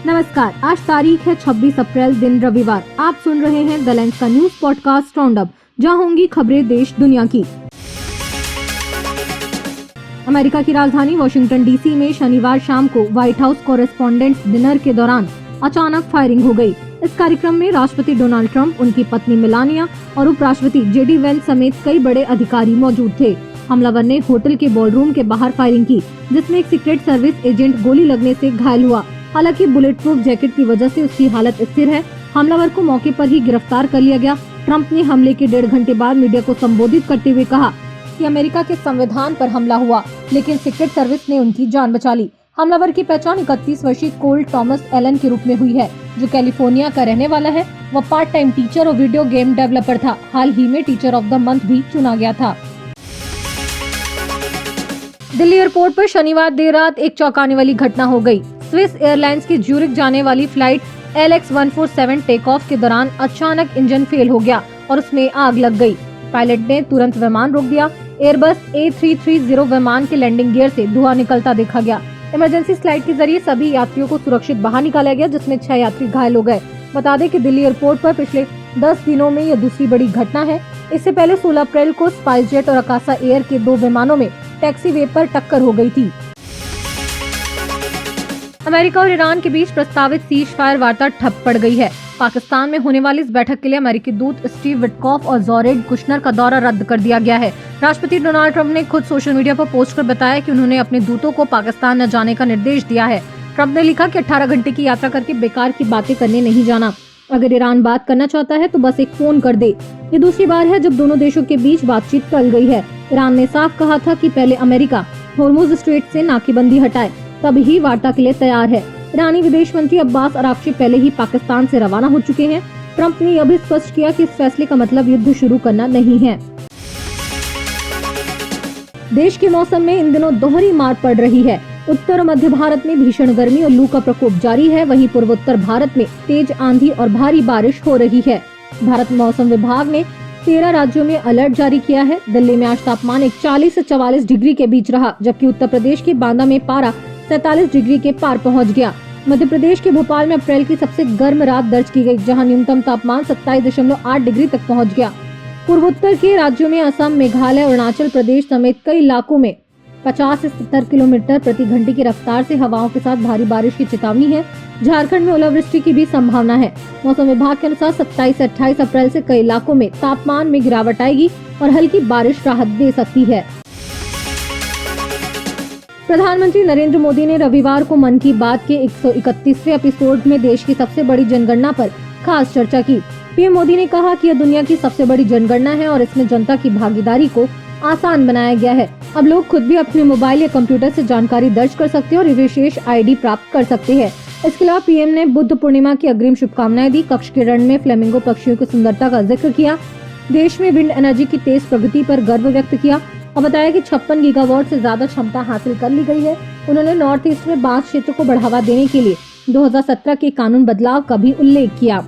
नमस्कार, आज तारीख है 26 अप्रैल दिन रविवार। आप सुन रहे हैं द लेंस का न्यूज पॉडकास्ट राउंड अप, जहां होंगी खबरें देश दुनिया की। अमेरिका की राजधानी वॉशिंगटन डीसी में शनिवार शाम को व्हाइट हाउस कॉरेस्पॉन्डेंट्स डिनर के दौरान अचानक फायरिंग हो गई। इस कार्यक्रम में राष्ट्रपति डोनाल्ड ट्रंप, उनकी पत्नी मेलानिया और उपराष्ट्रपति जेडी वेंस समेत कई बड़े अधिकारी मौजूद थे। हमलावर ने होटल के बॉलरूम के बाहर फायरिंग की, जिसमें एक सीक्रेट सर्विस एजेंट गोली लगने से घायल हुआ। हालांकि बुलेट प्रूफ जैकेट की वजह से उसकी हालत स्थिर है। हमलावर को मौके पर ही गिरफ्तार कर लिया गया। ट्रंप ने हमले के 1.5 घंटे बाद मीडिया को संबोधित करते हुए कहा कि अमेरिका के संविधान पर हमला हुआ, लेकिन सीक्रेट सर्विस ने उनकी जान बचा ली। हमलावर की पहचान 31 वर्षीय कोल थॉमस एलन के रूप में हुई है, जो कैलिफोर्निया का रहने वाला है। वह पार्ट टाइम टीचर और वीडियो गेम डेवलपर था। हाल ही में टीचर ऑफ द मंथ भी चुना गया था। दिल्ली एयरपोर्ट पर शनिवार देर रात एक चौंकाने वाली घटना हो गई। स्विस एयरलाइंस की ज्यूरिख जाने वाली फ्लाइट LX-147 टेक ऑफ के दौरान अचानक इंजन फेल हो गया और उसमें आग लग गई। पायलट ने तुरंत विमान रोक दिया। एयरबस A330 विमान के लैंडिंग गियर से धुआं निकलता देखा गया। इमरजेंसी स्लाइड के जरिए सभी यात्रियों को सुरक्षित बाहर निकाला गया, जिसमें 6 यात्री घायल हो गए। बता दें कि दिल्ली एयरपोर्ट पर पिछले 10 दिनों में यह दूसरी बड़ी घटना है। इससे पहले 16 अप्रैल को स्पाइस जेट और अकासा एयर के 2 विमानों में टैक्सीवे पर टक्कर हो गई थी। अमेरिका और ईरान के बीच प्रस्तावित सीज फायर वार्ता ठप पड़ गई है। पाकिस्तान में होने वाली इस बैठक के लिए अमेरिकी दूत स्टीव विटकॉफ और जॉरेड कुशनर का दौरा रद्द कर दिया गया है। राष्ट्रपति डोनाल्ड ट्रंप ने खुद सोशल मीडिया पर पोस्ट कर बताया कि उन्होंने अपने दूतों को पाकिस्तान न जाने का निर्देश दिया है। ट्रंप ने लिखा कि 18 घंटे की यात्रा करके बेकार की बातें करने नहीं जाना। अगर ईरान बात करना चाहता है तो बस एक फोन कर दे। ये दूसरी बार है जब दोनों देशों के बीच बातचीत टल गई है। ईरान ने साफ कहा था कि पहले अमेरिका होर्मुज स्ट्रेट से नाकेबंदी हटाए, तब ही वार्ता के लिए तैयार है। ईरानी विदेश मंत्री अब्बास अराक्ची पहले ही पाकिस्तान से रवाना हो चुके हैं। ट्रंप ने यह भी स्पष्ट किया कि इस फैसले का मतलब युद्ध शुरू करना नहीं है। देश के मौसम में इन दिनों दोहरी मार पड़ रही है। उत्तर और मध्य भारत में भीषण गर्मी और लू का प्रकोप जारी है। वहीं पूर्वोत्तर भारत में तेज आंधी और भारी बारिश हो रही है। भारत मौसम विभाग ने 13 राज्यों में अलर्ट जारी किया है। दिल्ली में आज तापमान 40 से 44 डिग्री के बीच रहा, जबकि उत्तर प्रदेश के बांदा में पारा 47 डिग्री के पार पहुंच गया। मध्य प्रदेश के भोपाल में अप्रैल की सबसे गर्म रात दर्ज की गई, जहां न्यूनतम तापमान 27.8 डिग्री तक पहुंच गया। पूर्वोत्तर के राज्यों में असम, मेघालय, अरुणाचल प्रदेश समेत कई इलाकों में 50 से 70 किलोमीटर प्रति घंटे की रफ्तार से हवाओं के साथ भारी बारिश की चेतावनी है। झारखंड में ओलावृष्टि की भी संभावना है। मौसम विभाग के अनुसार 27 से 28 अप्रैल से कई इलाकों में तापमान में गिरावट आएगी और हल्की बारिश राहत दे सकती है। प्रधानमंत्री नरेंद्र मोदी ने रविवार को मन की बात के 131वें एपिसोड में देश की सबसे बड़ी जनगणना पर खास चर्चा की। पीएम मोदी ने कहा कि यह दुनिया की सबसे बड़ी जनगणना है और इसमें जनता की भागीदारी को आसान बनाया गया है। अब लोग खुद भी अपने मोबाइल या कंप्यूटर से जानकारी दर्ज कर सकते हैं और विशेष ID प्राप्त कर सकते हैं। इसके अलावा पीएम ने बुद्ध पूर्णिमा की अग्रिम शुभकामनाएं दी। कक्ष के रण में फ्लेमिंगो पक्षियों की सुंदरता का जिक्र किया। देश में विंड एनर्जी की तेज प्रगति पर गर्व व्यक्त किया और बताया कि 56 गीगावाट से ज्यादा क्षमता हासिल कर ली गई है। उन्होंने नॉर्थ ईस्ट में बांस क्षेत्र को बढ़ावा देने के लिए 2017 के कानून बदलाव का भी उल्लेख किया।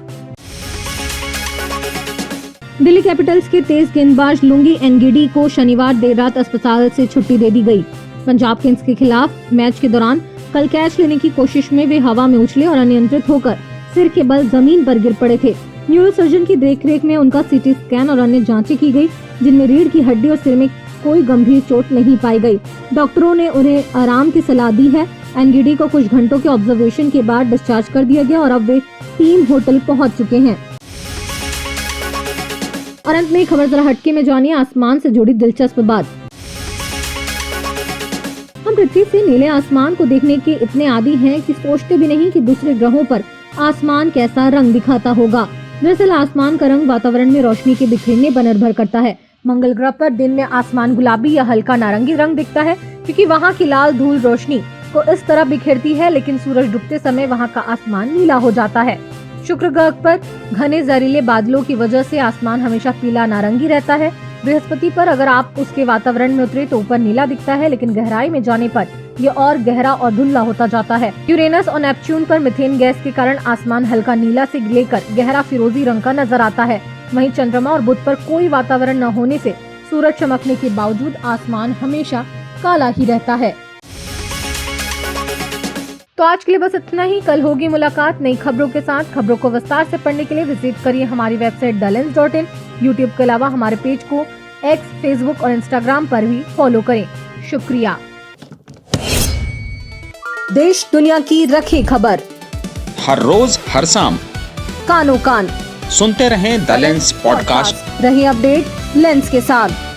दिल्ली कैपिटल्स के तेज गेंदबाज लुंगी एनगिडी को शनिवार देर रात अस्पताल से छुट्टी दे दी गई। पंजाब किंग्स के खिलाफ मैच के दौरान कल कैच लेने की कोशिश में वे हवा में उछले और अनियंत्रित होकर सिर के बल जमीन पर गिर पड़े थे। न्यूरोसर्जन की देखरेख में उनका CT स्कैन और अन्य जांचें की गई, जिनमें रीढ़ की हड्डी और सिर में कोई गंभीर चोट नहीं पाई गई। डॉक्टरों ने उन्हें आराम की सलाह दी है। एनगिडी को कुछ घंटों के ऑब्जर्वेशन के बाद डिस्चार्ज कर दिया गया और अब वे टीम होटल पहुंच चुके हैं। और अंत में खबर जरा हटके में जानिए आसमान से जुड़ी दिलचस्प बात। हम पृथ्वी से नीले आसमान को देखने के इतने आदी हैं कि सोचते भी नहीं कि दूसरे ग्रहों पर आसमान कैसा रंग दिखाता होगा। दरअसल आसमान का रंग वातावरण में रोशनी के बिखरने पर निर्भर करता है। मंगल ग्रह पर दिन में आसमान गुलाबी या हल्का नारंगी रंग दिखता है, क्योंकि वहाँ की लाल धूल रोशनी को इस तरह बिखेरती है, लेकिन सूरज डूबते समय वहाँ का आसमान नीला हो जाता है। शुक्र ग्रह पर घने जहरीले बादलों की वजह से आसमान हमेशा पीला नारंगी रहता है। बृहस्पति पर अगर आप उसके वातावरण में उतरे तो ऊपर नीला दिखता है, लेकिन गहराई में जाने पर यह और गहरा और धुंधला होता जाता है। यूरेनस और नेपच्यून पर मीथेन गैस के कारण आसमान हल्का नीला से लेकर गहरा फिरोजी रंग का नजर आता है। वहीं चंद्रमा और बुध पर कोई वातावरण न होने से सूरज चमकने के बावजूद आसमान हमेशा काला ही रहता है। तो आज के लिए बस इतना ही। कल होगी मुलाकात नई खबरों के साथ। खबरों को विस्तार से पढ़ने के लिए विजिट करिए हमारी वेबसाइट dallens.in। यूट्यूब के अलावा हमारे पेज को एक्स, फेसबुक और इंस्टाग्राम पर भी फॉलो करें। शुक्रिया। देश दुनिया की रखी खबर हर रोज हर शाम कानो कान सुनते रहें द लेंस पॉडकास्ट। रहिए अपडेट लेंस के साथ।